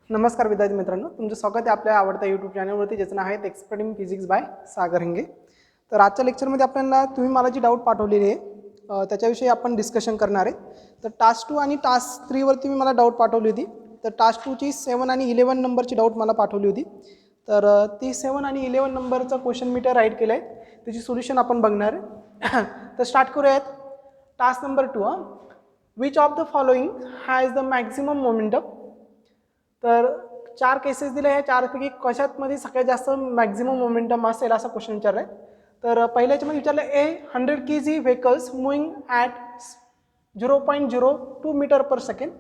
नमस्कार विद्यार्थी मित्रांनो, तुमचं स्वागत आहे आपल्या आवडत्या यूट्यूब चॅनलवरती, ज्याचं नाव आहे एक्सपर्ट इन फिजिक्स बाय सागर हिंगे. तर आजच्या लेक्चरमध्ये आपल्याला तुम्ही मला जी डाऊट पाठवलेली आहे त्याच्याविषयी आपण डिस्कशन करणार आहे. तर टास्क 2 आणि टास्क 3 वर तुम्ही मला डाऊट पाठवली होती. तर टास्क 2 ची 7 आणि 11 नंबरची डाऊट मला पाठवली होती. तर ती 7 आणि 11 नंबरचा क्वेश्चन मी राईट केलं आहे, त्याची सोल्युशन आपण बघणार आहे. तर स्टार्ट करूयात. Task number 2, which of the following has the maximum momentum. तर 4 केसेस दिले, ह्या 4पैकी कशातमध्ये सगळ्यात जास्त मॅक्झिमम मोमेंटम असेल असा क्वेश्चन विचारला आहे. तर पहिल्याच्यामध्ये विचारलं 100 kg vehicles moving at 0.02 metre per second.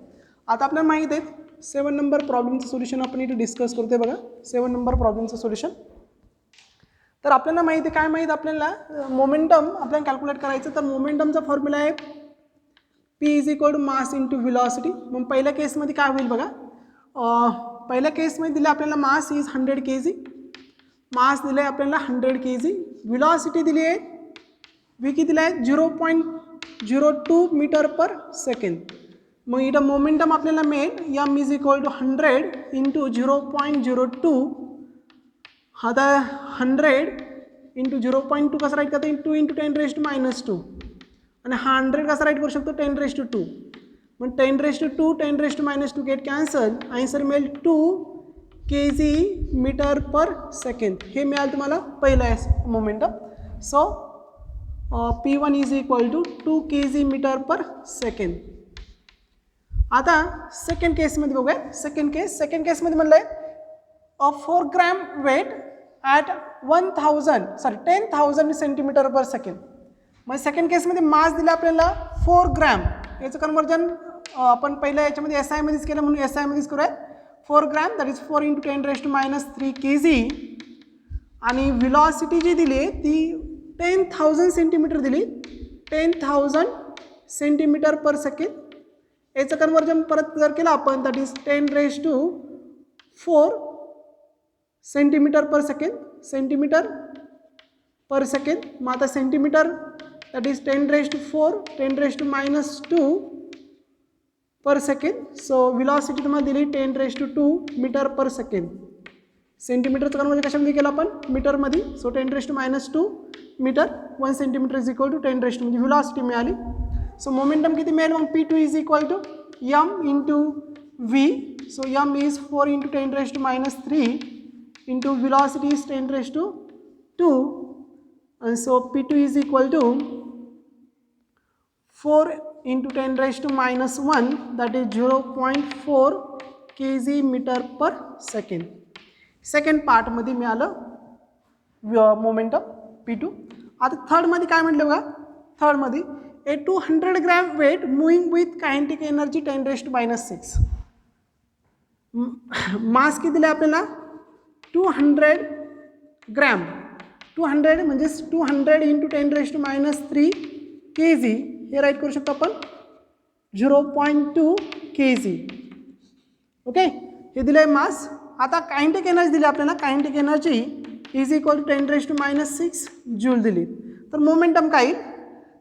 आता आपल्याला माहीत आहे 7 नंबर प्रॉब्लेमचं सोल्युशन आपण इथे डिस्कस करतोय. बघा 7 नंबर प्रॉब्लेमचं सोल्युशन. तर आपल्याला माहिती आहे, काय माहीत आपल्याला मोमेंटम आपल्याला कॅल्क्युलेट करायचं. तर मोमेंटमचा फॉर्म्युला आहे P is equal to mass into velocity. मग पहिल्या केसमध्ये काय होईल बघा, पहिल्या केसमध्ये दिले आपल्याला मास इज 100 kg, मास दिले आपल्याला 100 kg, व्हेलॉसिटी दिली आहे v किती दिला आहे 0.02 मीटर पर सेकंड. मग इथं मोमेंटम आपल्याला मिळेल m is equal to 100 into 0.02. आता 100 इंटू 0.2 कसं राईट करता येईल, 2 इंटू 10⁻², आणि हा 100 कसं राईट करू शकतो 10⁻². मग 10⁻², 10⁻² गेट कॅन्सल, आन्सर मिळेल 2 kg मीटर पर सेकंड. हे मिळालं तुम्हाला पहिलं momentum. So P1 is equal to 2 kg metre per second. आता सेकंड केसमध्ये बघूया. सेकंड केसमध्ये म्हणलं आहे 4 gram weight at 10,000 centimetre per second. मग सेकंड केसमध्ये मास दिला आपल्याला 4 ग्रॅम. याचं कन्वर्जन आपण पहिल्या याच्यामध्ये SI मध्येच केलं, म्हणून SI मध्येच करूयात. 4 gram that is 4 into 10⁻³ kg. आणि व्हेलॉसिटी जी दिली ती 10,000 सेंटीमीटर दिली, 10,000 सेंटीमीटर पर सेकंड. याचं कन्वर्जन परत जर केलं आपण that is 10⁻⁴ centimetre per second. मग आता centimetre that is 10⁻⁴, 10⁻² per second. So velocity तुम्हाला दिली 10⁻² मीटर पर सेकंड. सेंटीमीटरचं कन्वर्जन कशामध्ये केलं आपण, मीटरमध्ये. So 10⁻² metre, 1 centimetre is equal to 10⁻², म्हणजे व्हेलॉसिटी मिळाली. सो मोमेंटम किती मिळेल मग, P2 is equal to m into v. So m is 4 into 10⁻³ into velocity is 10⁻². And so P2 is equal to 4 into 10⁻⁻1 that is 0.4 kg metre per second. Second पार्टमध्ये मिळालं momentum P2. आता थर्डमध्ये काय म्हटलं बघा, थर्डमध्ये a 200 gram weight moving with kinetic energy 10⁻�6. Mass किती दिला आपल्याला 200 ग्रॅम. 200 म्हणजे 200 इंटू 10⁻³ kg. हे राईट करू शकतो आपण 0.2 kg. ओके, हे दिलं आहे मास. आता कायनेटिक एनर्जी दिली आपल्याला, kinetic energy is equal to 10⁻�6 joule दिली. तर मोमेंटम काय येईल,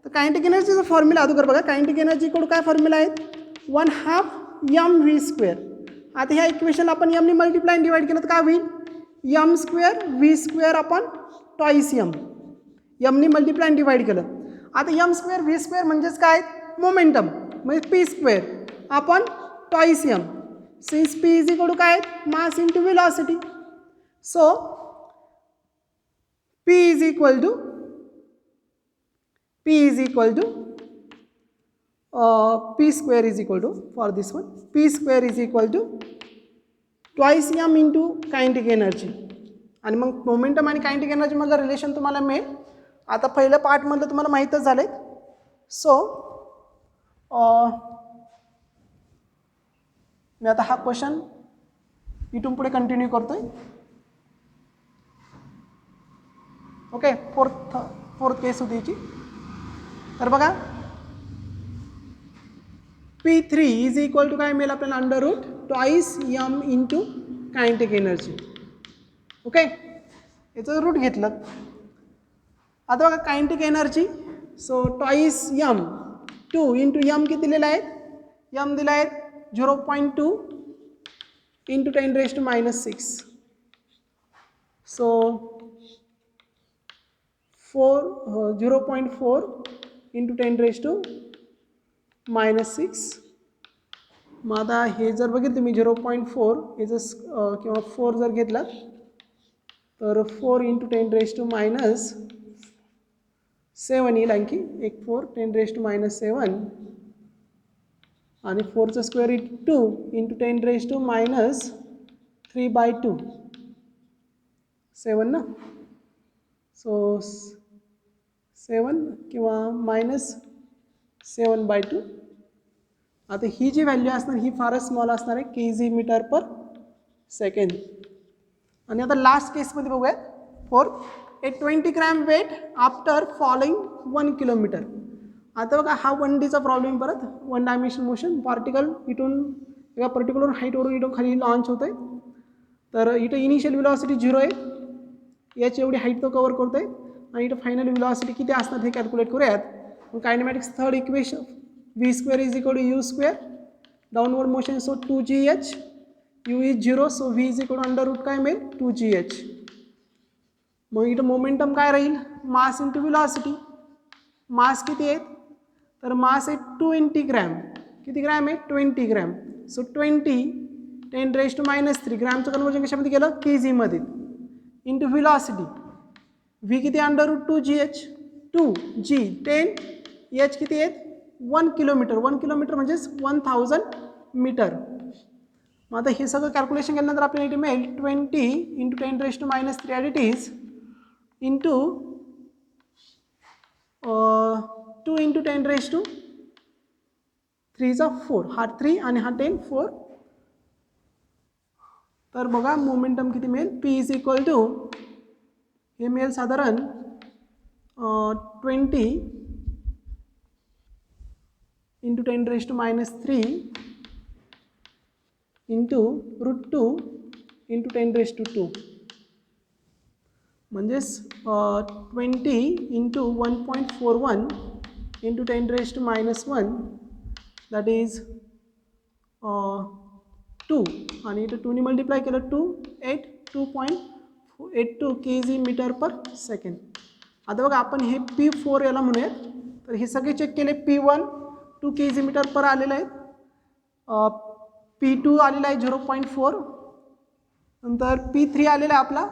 तर कायनेटिक एनर्जीचा फॉर्म्युला अगोदर बघा. कायनेटिक एनर्जी कडून काय फॉर्म्युला आहे 1/2 mv². आता ह्या इक्वेशन आपण m ने मल्टिप्लाय डिवाइड केलं तर काय होईल, m² v² आपण ट्वाईस m ने मल्टिप्लाय डिवाइड केलं. आता m² v² म्हणजेच काय मोमेंटम, म्हणजे p² आपण twice m. Since p is equal to काय mass into velocity. So p is equal to p² is equal to for this one p² is equal to twice m into kinetic energy. आणि मग momentum आणि kinetic एनर्जीमधलं relation तुम्हाला मिळेल. आता पहिल्या पार्टमधलं तुम्हाला माहीतच झालं आहे. सो मी आता हा क्वेश्चन इथून पुढे कंटिन्यू करतोय. ओके, फोर्थ केस होती याची. तर बघा P3 इज इक्वल टू काय मिळेल आपल्याला √2 m into kinetic energy. Okay, याचं रूट घेतलं. आता बघा kinetic energy, so twice m 2 into m किती दिलेला आहे, m दिला आहे 0.2 into 10 raised to minus 6. So 0.4 into 10 raised to minus 6. मग आता हे जर बघितलं तुम्ही 0.4 हे जर किंवा 4 जर घेतला तर 4 into 10 raised to minus 7 येईल आणखी एक 4 10 raised to minus 7 आणि 4चा square it 2 into 10 raised to minus 3/2 7 ना. सो 7 किंवा minus 7/2. आता ही जी व्हॅल्यू असणार ही फारच स्मॉल असणार आहे kg मीटर पर सेकंड. आणि आता लास्ट केसमध्ये बघूया for a 20 gram weight after following 1 kilometre. आता बघा हा 1Dचा प्रॉब्लेम परत 1 डायमेन्शन मोशन पार्टिकल इथून एका पर्टिक्युलर हाईटवरून इथून खाली लॉन्च होत आहे. तर इथं इनिशियल व्हेलॉसिटी 0 आहे, याची एवढी हाईट तो कव्हर करतोय आणि इथं फायनल व्हेलॉसिटी किती असणार हे कॅल्क्युलेट करूयात. मग kinematics third equation v² is equal to u², downward motion so 2gh, u is 0 so v is equal to under root काय मिळेल 2gh. मग इथं मोमेंटम काय राहील मास इंटू व्हेलॉसिटी. मास किती आहेत तर मास आहे 20 ग्रॅम. किती ग्रॅम आहे 20 gram. So 20 10 raised to minus 3 ग्रॅमचं कन्वर्जन कशामध्ये केलं kg मध्ये इंटू व्हेलॉसिटी. v किती under root 2gh 2g 10 h किती आहेत 1 किलोमीटर. 1 किलोमीटर म्हणजेच 1000 मीटर. मग आता हे सगळं कॅल्क्युलेशन केल्यानंतर आपल्याला इथे मिळेल 20 into 10 raised to minus 3 at it is into 2 into 10 raised to 3 4 हा 3 आणि हा 10 4. तर बघा मोमेंटम किती मिळेल p इज इक्वल टू हे मिळेल साधारण 20 into 10 raised to minus 3 into root 2 into 10 raised to 2 म्हणजेच 20 into 1.41 into 10 raised to minus 1 that is 2 आणि इथं 2 ने मल्टिप्लाय केलं 2.82 kg मीटर पर सेकंड. आता बघा आपण हे P4 याला म्हणूयात. तर हे सगळे चेक केले P1 2 kg मीटर पर आलेलं आहे, P2 आलेला आहे 0.4, नंतर P3 आलेला आहे आपला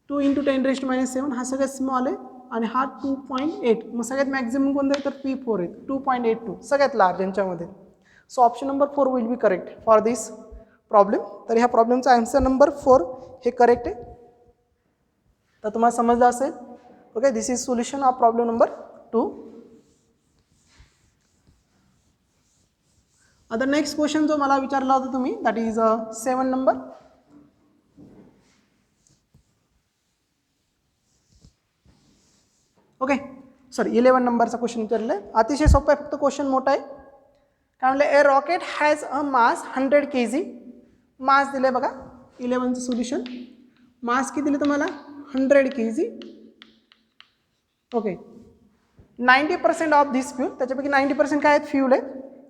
2 into 10 raised to minus 7 हा सगळ्यात स्मॉल आहे आणि हा 2.8. मग सगळ्यात मॅक्झिमम कोणतं आहे तर P4 आहे 2.82 सगळ्यात लार्ज यांच्यामध्ये. So option number 4 will be correct for this problem. तर ह्या प्रॉब्लेमचा आन्सर नंबर 4 हे करेक्ट आहे. तर तुम्हाला समजलं असेल. Okay, this is solution of problem number 2. आता नेक्स्ट क्वेश्चन जो मला विचारला होता तुम्ही that is 7 number. Okay sorry 11 नंबरचा क्वेश्चन विचारला आहे. अतिशय सोपं आहे, फक्त क्वेश्चन मोठा आहे. काय म्हणलं a rocket has a mass 100 kg. Mass दिलं आहे बघा 11चं सोल्युशन. मास किती दिलं तुम्हाला 100 kg. Okay 90% of this fuel, त्याच्यापैकी 90% काय आहेत फ्यूल आहे.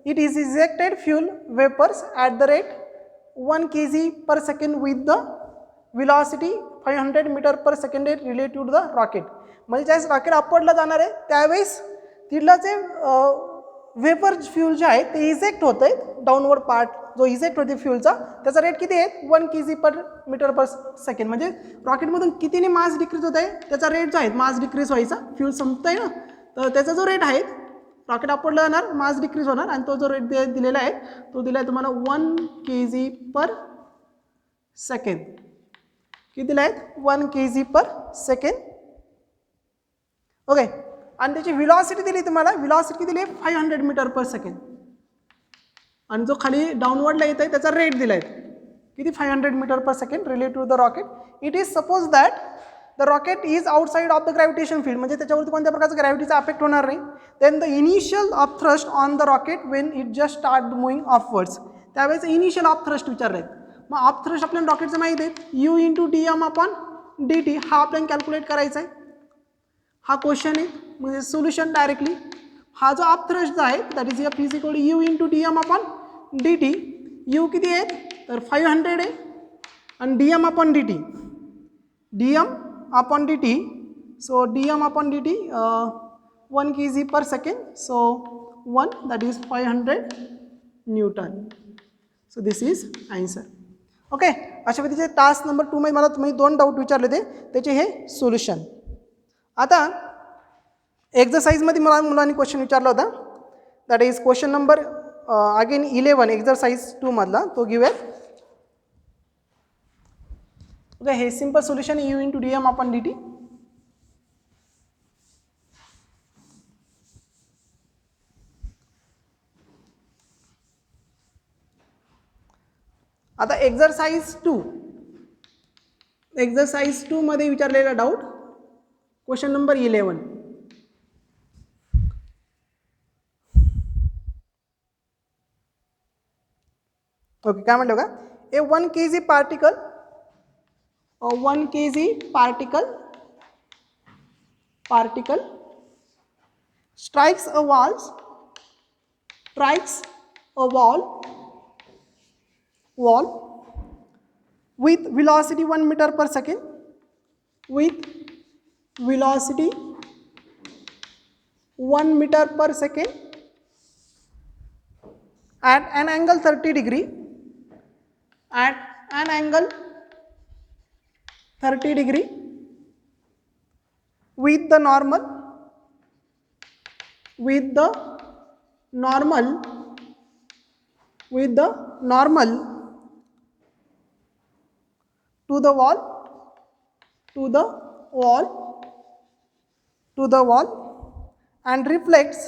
It is ejected fuel vapours at the rate 1 kg per second with the velocity 500 metre per second relative to the rocket. म्हणजे ज्यावेळेस रॉकेट अपवर्डला जाणार आहे त्यावेळेस तिथलं जे वेपर फ्यूल जे आहे ते इजेक्ट होत आहे. डाऊनवर्ड पार्ट जो इजेक्ट होते फ्यूलचा त्याचा रेट किती आहे 1 kg पर मीटर पर सेकंड. म्हणजे रॉकेटमधून कितीने मास डिक्रीज होत आहे त्याचा रेट जो आहे मास डिक्रीज व्हायचा फ्यूल संपत आहे ना, तर त्याचा जो रेट आहे रॉकेट अपवर्डला जाणार मास डिक्रीज होणार आणि तो जो रेट दिलेला आहे तो दिला आहे तुम्हाला 1 kg पर सेकंड. किती दिला आहेत 1 kg पर सेकंड. ओके आणि त्याची व्हेलॉसिटी दिली तुम्हाला, व्हेलॉसिटी दिली 500 मीटर पर सेकंड आणि जो खाली डाऊनवर्डला येत आहे त्याचा रेट दिला आहे किती 500 metre per second relative to the rocket. It is suppose that the rocket is outside of the gravitation field, म्हणजे त्याच्यावरती कोणत्या प्रकारचा ग्रॅव्हिटीचा अफेक्ट होणार नाही. Then the initial of thrust on the rocket when it just start moving upwards. त्यावेळेस initial of thrust विचारले आहेत. मग ऑफ थ्रस्ट आपल्याला रॉकेटचं माहिती आहे u इंटू dm/dt हा आपल्याला कॅल्क्युलेट करायचा आहे. हा क्वेश्चन आहे म्हणजे सोल्युशन डायरेक्टली. हा जो ऑफ थ्रस्ट आहे that is f is equal to u into dm/dt. u किती आहेत तर 500 आहे आणि dm upon dt, dm upon dt, so dm upon dt 1 kg per second, so 1, that is 500 Newton. So this is answer. Okay, अशा पद्धतीचे task number 2 मध्ये मला तुम्ही 2 डाऊट विचारले होते, त्याचे हे सोल्युशन. आता एक्झरसाइजमध्ये मला मुलांनी क्वेश्चन विचारला होता, that is question number again 11 exercise 2 मधला, तो घेऊयात. ओके, हे simple solution u into dm upon dt. आता एक्झरसाइज 2 मध्ये विचारलेला डाऊट क्वेश्चन नंबर 11. ओके, काय म्हटलं का, ए 1 kg particle, 1 kg particle strikes a wall with velocity 1 meter per second, with velocity 1 meter per second at an angle 30 degree, at an angle 30 degree with the normal to the wall and reflects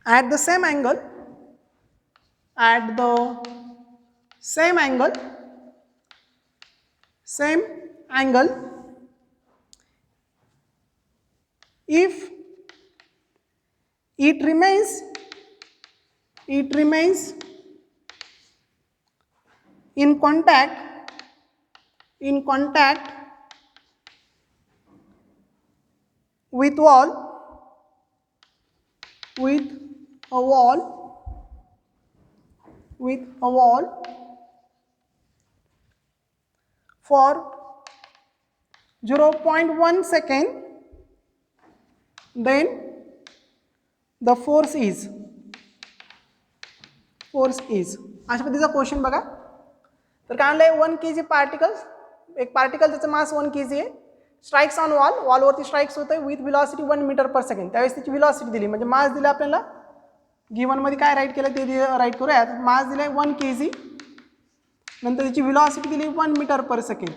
at the same angle if it remains in contact with a wall for 0.1 second, then the force is. अशा पद्धतीचा question बघा. तर काय म्हणलंय, 1 kg particle, एक particle त्याचं mass 1 kg आहे, strikes on वॉलवरती स्ट्राइक्स होतोय with velocity 1 metre per second. त्यावेळेस त्याची व्हेलॉसिटी दिली, म्हणजे मास दिला आपल्याला, गिवन मध्ये काय राईट केलं ते राईट करूयात. मास दिलाय 1 kg, नंतर त्याची व्हेलॉसिटी दिली 1 मीटर पर सेकंड,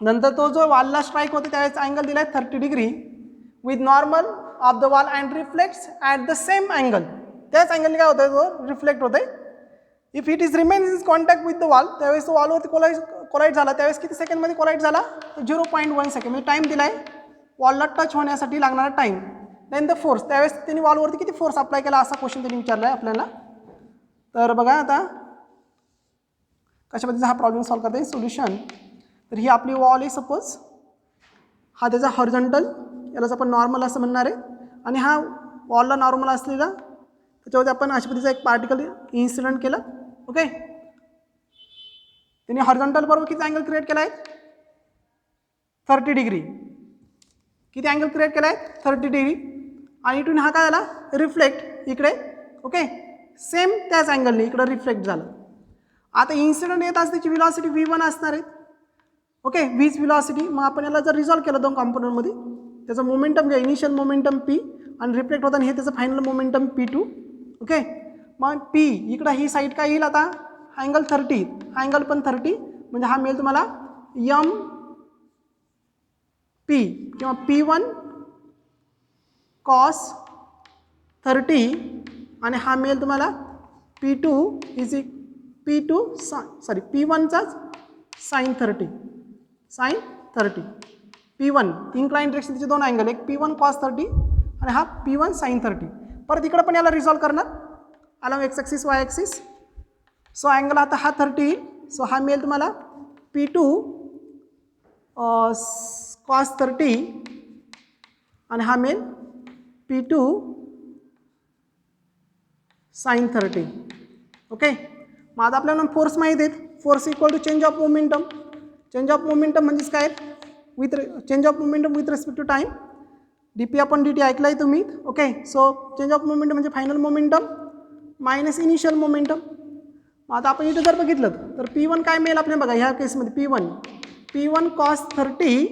नंतर तो जो वॉलला स्ट्राइक होतो त्यावेळेस अँगल दिलाय 30 degree with normal of the wall and reflects at the same angle. त्याच अँगलने काय होतंय, तो रिफ्लेक्ट होतंय. If it is remains in contact with the wall, त्यावेळेस तो वॉलवरती कोलाइड झाला, त्यावेळेस किती सेकंडमध्ये कोलाइड झाला, 0.1 सेकंड, म्हणजे टाईम दिलाय वॉलला टच होण्यासाठी लागणारा टाईम. देन द फोर्स, त्यावेळेस त्यांनी वॉलवरती किती फोर्स अप्लाय केला, असा क्वेश्चन त्यांनी विचारला आहे आपल्याला. तर बघा आता कशा पद्धतीचा हा प्रॉब्लेम सॉल्व्ह करता येईल. सोल्युशन, तर ही आपली वॉल आहे सपोज, हा त्याचा हॉरिझॉन्टल, यालाच आपण नॉर्मल असं म्हणणार आहे, आणि हा वॉलला नॉर्मल असलेला, त्याच्यावरती आपण अशा पद्धतीचा एक पार्टिकल इन्सिडेंट केलं. ओके, त्यांनी हॉरिझॉन्टल बरोबर किती अँगल क्रिएट केला आहे, 30 डिग्री. किती अँगल क्रिएट केला आहे, 30 डिग्री. आणि इथून हा काय झाला, रिफ्लेक्ट इकडे. ओके, सेम त्याच अँगलने इकडे रिफ्लेक्ट झालं. आता इन्सिडेंट येत असते त्याची व्हेलॉसिटी v1 असणार आहे. ओके, वीज व्हेलॉसिटी. मग आपण याला जर रिझॉल्व केलं 2 कॉम्पोनंटमध्ये, त्याचा मोमेंटम घ्या, इनिशियल मोमेंटम p आणि रिफ्लेक्ट होताना हे त्याचं फायनल मोमेंटम p2. ओके, मग p इकडं ही साईड काय येईल, आता अँगल 30, हा अँगल पण 30, म्हणजे हा मिळेल तुम्हाला m p किंवा p1 cos 30, आणि हा मिळेल तुम्हाला p2 इज p1चा sin 30, p1 इन्क्लाइन डायरेक्शन, त्याचे 2 अँगल, एक p1 cos 30 आणि हा p1 sin 30. परत इकडे पण याला रिझॉल्व करणार along x axis Y axis. So angle आता हा 30 येईल, सो हा मिळेल तुम्हाला p2 cos 30 आणि हा मिळेल P2 sin 30. ओके, मग आता आपल्याला फोर्स माहीत आहेत. Force equal to change of momentum. Change of momentum म्हणजेच काय, with change of momentum with respect to time. dp upon dt ऐकलाय तुम्ही. Okay, so change of momentum म्हणजे final momentum minus initial momentum. मग आता आपण इथे जर बघितलं तर P1 काय मिळेल आपल्याला बघा, ह्या केसमध्ये P1 cos 30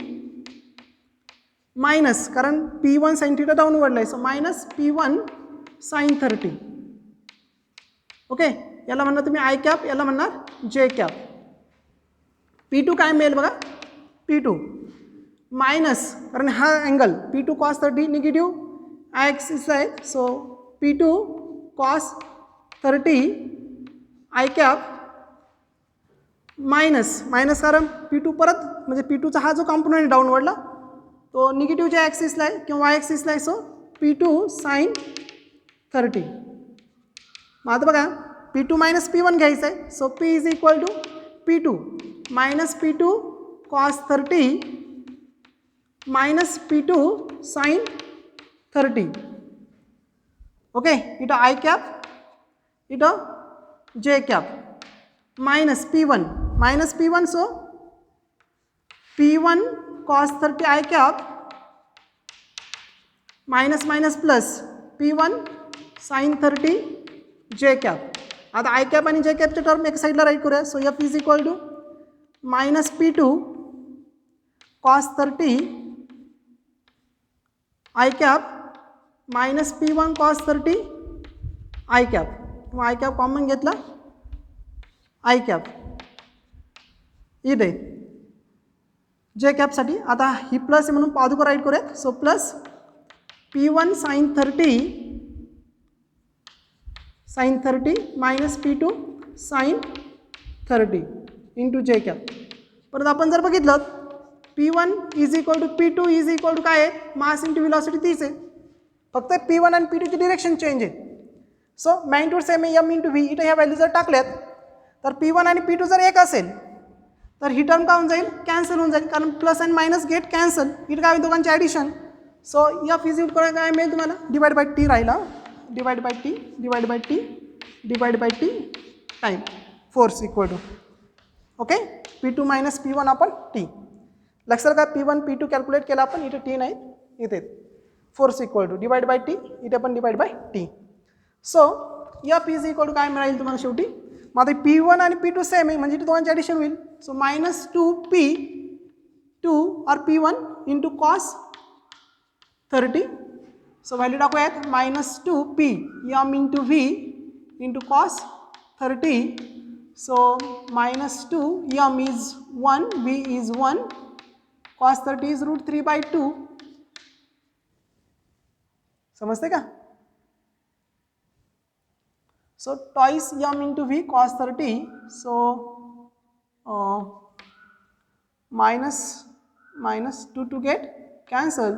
मायनस, कारण P1 sin θ डाऊनवर्डला आहे, so minus P1 sin 30. Okay, याला म्हणणार तुम्ही आय कॅप, याला म्हणणार जे कॅप. P2 काय मिळेल बघा, P2 मायनस, कारण हा angle P2 cos 30 negative axis आहे, so P2 cos 30 I cap minus कारण P2 परत म्हणजे P2चा हा जो कॉम्पोनंट डाऊनवर्डला तो निगेटिव्हच्या ॲक्सिसला आहे किंवा वाय ॲक्सिसला आहे, सो P2 sin 30. मग आता बघा P2 मायनस P1 घ्यायचं आहे, so P is equal to P2 minus P2 cos 30 minus P2 sin 30. Okay, इथं आय कॅप, इथं जे cap, minus P1, so P1 cos 30 I cap minus minus plus P1 sin 30 जे cap. आता i cap आणि जे captcha term एक साईडला write करूया, so F is equal to minus P2 cos 30 I cap minus P1 cos 30 I cap, किंवा I cap common घेतला I cap इथे जे कॅपसाठी. आता ही प्लस आहे म्हणून पादुका राईट करूयात, so plus P1 sin 30 minus P2 sin 30 into जे कॅप. परत आपण जर बघितलं P1 is equal to P2 is equal to काय आहे, मास इंटू व्हेलॉसिटी तीच आहे, फक्त P1 आणि P2 ची डिरेक्शन चेंज आहे. सो मॅग्निट्यूड सेम आहे, एम इंटू व्ही. इथं ह्या व्हॅल्यू जर टाकल्यात तर P1 आणि P2 जर एक असेल तर ही टर्म काय होऊन जाईल, कॅन्सल होऊन जाईल, कारण plus and minus get cancel. इथं काय दोघांचे ॲडिशन, सो या फिजिट काय मिळेल तुम्हाला, डिवाइड बाय टी राहिला, divide by T time force equal to. Okay, P2 minus P1 आपण टी. लक्षात का, P1 P2 कॅल्क्युलेट केला आपण, इथे टी नाही, इथे force equal to divide by T, इथे पण डिवाइड बाय टी. सो या P इज इक्वल टू काय मिळेल तुम्हाला शेवटी. मग आता P1 आणि P2 सेम आहे म्हणजे दोघांचे ॲडिशन होईल, सो मायनस 2P2 और P1 into cos 30. So value टाकूयात, minus 2P m into v into cos 30. So minus 2 m is 1, v is 1, cos 30 is √3/2. समजते का. So twice m into v cos 30, so minus 2 to get cancel,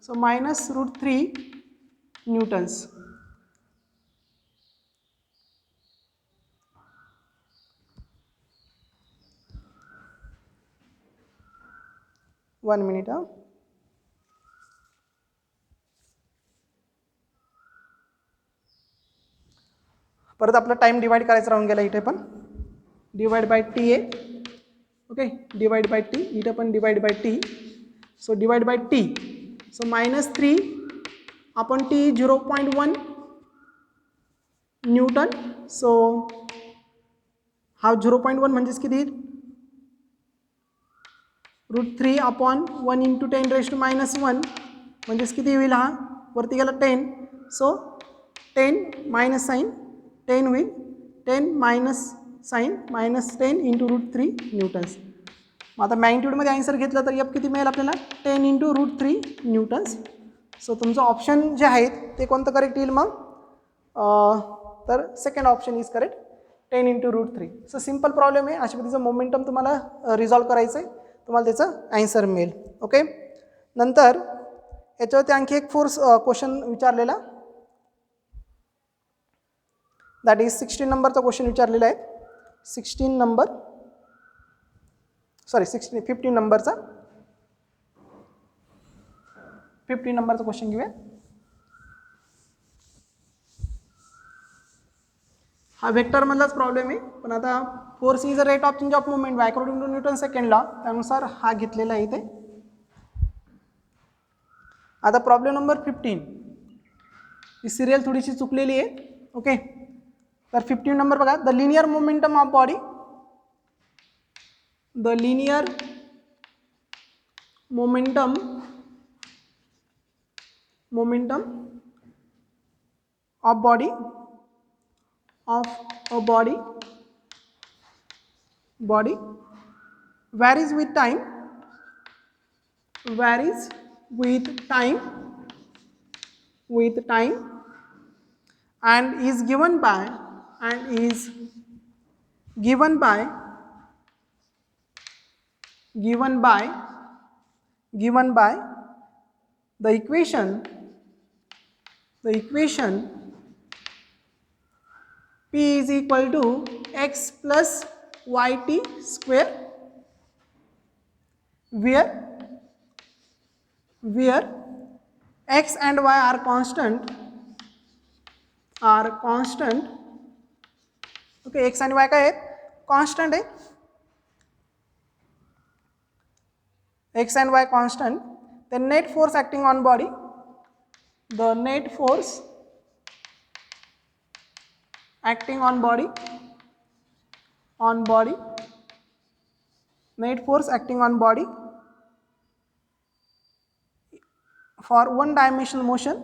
so minus √3 newtons. One minute. परत आपला time divide करायचा राहून गेला, इथे पण divide by T आहे. ओके, डिवाइड बाय टी, इथे पण divide by T, so divide by T, so minus 3 आपण टी 0.1 न्यूटन. सो हा 0.1 म्हणजेच किती, √3 अपॉन 1 इंटू 10⁻⁻1 म्हणजेच किती होईल, हा वरती गेला 10, सो 10 मायनस साईन 10 होईल, 10 minus sine minus 10 into √3 newtons. मग आता मॅग्निट्यूडमध्ये आन्सर घेतलं तर एफ किती मिळेल आपल्याला, 10 इंटू √3 न्यूटन्स. सो तुमचं ऑप्शन जे आहेत ते कोणतं करेक्ट येईल मग, तर second option is correct, 10 into √3. So simple problem आहे, अशा पद्धतीचं मोमेंटम तुम्हाला रिझॉल्व करायचं आहे, तुम्हाला त्याचं ॲन्सर मिळेल. ओके, नंतर याच्यावरती आणखी एक फोर्स क्वेश्चन विचारलेला, दॅट इज 16 नंबरचा क्वेश्चन विचारलेला आहे. 15 नंबरचा क्वेश्चन घेऊया. हा वेक्टरमधलाच प्रॉब्लेम आहे, पण आता force is a rate of change of movement according to Newton second law, त्यानुसार हा घेतलेला आहे इथे. आता प्रॉब्लेम नंबर 15, ही सिरियल थोडीशी चुकलेली आहे. ओके, तर 15 नंबर बघा. The linear momentum of body, the linear momentum of body varies with time and is given by the equation P is equal to x plus yt square, where x and y are constant. Okay, x and y काय आहेत? Constant आहे. x and y constant, the net force acting on body, net force acting on body for one dimensional motion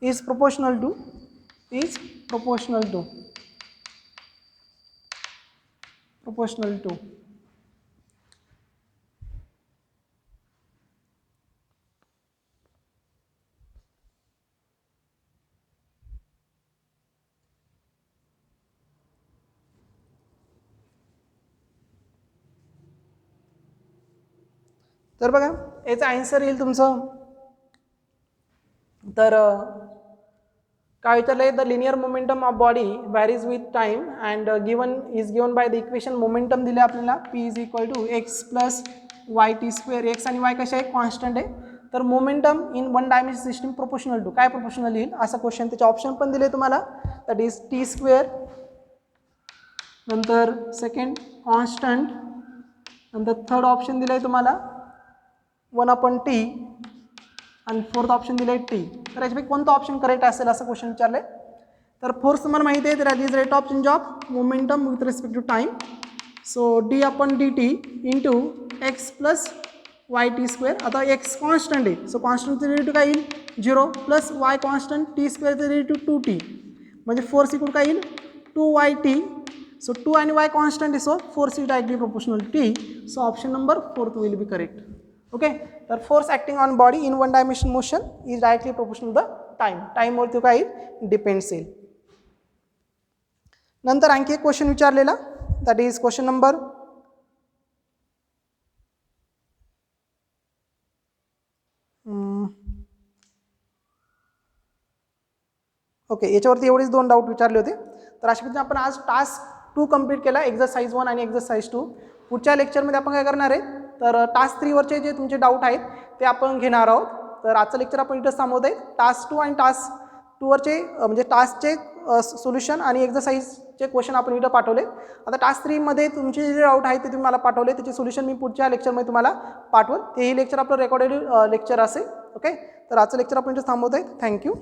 is proportional to तर बघा याचा answer येईल तुमचं. तर काय विचारलंय? The linear momentum of body varies with time and given by the equation. Momentum दिले आपल्याला P is equal to x plus y t square. X आणि वाय कशा आहे? कॉन्स्टंट आहे. तर momentum in one dimension system proportional to, काय proportional येईल असा क्वेश्चन. त्याचे ऑप्शन पण दिले तुम्हाला, दॅट इज टी स्क्वेअर, नंतर सेकंड कॉन्स्टंट, नंतर थर्ड ऑप्शन दिलं आहे तुम्हाला 1/t आणि फोर्थ ऑप्शन दिलं आहे टी. तर याच्यापैकी कोणतं ऑप्शन करेक्ट असेल असं क्वेश्चन विचारलं आहे. तर फोर्स तुम्हाला माहिती आहे, that is rate of change of momentum with respect to time. So d/dt into x plus y t square. आता एक्स कॉन्स्टंट आहे, सो कॉन्स्टंटचं डेरिव्हेटिव्ह काय येईल? 0 प्लस वाय कॉन्स्टंट टी स्क्वेअरचं डेरिव्हेटिव्ह 2t, म्हणजे फोर्स इक्वल काय येईल? 2yt. So 2 आणि y कॉन्स्टंट आहे, so force is directly proportional to t. So option number 4 will be correct. Okay, तर force acting on body in one dimension motion is directly proportional the time. टाईमवरती काय येईल? Depends येईल. नंतर आणखी एक क्वेश्चन विचारलेला, that is question number okay, याच्यावरती एवढेच 2 डाऊट विचारले होते. तर अशा पद्धतीने आपण आज टास्क 2 कंप्लीट केला, एक्झरसाइज 1 आणि एक्झरसाइज 2. पुढच्या लेक्चरमध्ये आपण काय करणार आहे, तर टास्क 3 वरचे जे तुमचे डाऊट आहेत ते आपण घेणार आहोत. तर आजचं लेक्चर आपण इथं थांबवत आहे. टास्क 2 आणि टास्क 2 वरचे म्हणजे टास्कचे सोल्युशन आणि एक्झरसाइजचे क्वेश्चन आपण इथं पाठवले. आता टास्क 3 मध्ये तुमचे जे डाऊट आहेत ते तुम्ही मला पाठवले, त्याचे सोल्युशन मी पुढच्या लेक्चरमध्ये तुम्हाला पाठवल. तेही लेक्चर आपलं रेकॉर्डेड लेक्चर असेल. ओके, तर आजचं लेक्चर आपण इथं थांबवत आहे. थँक्यू.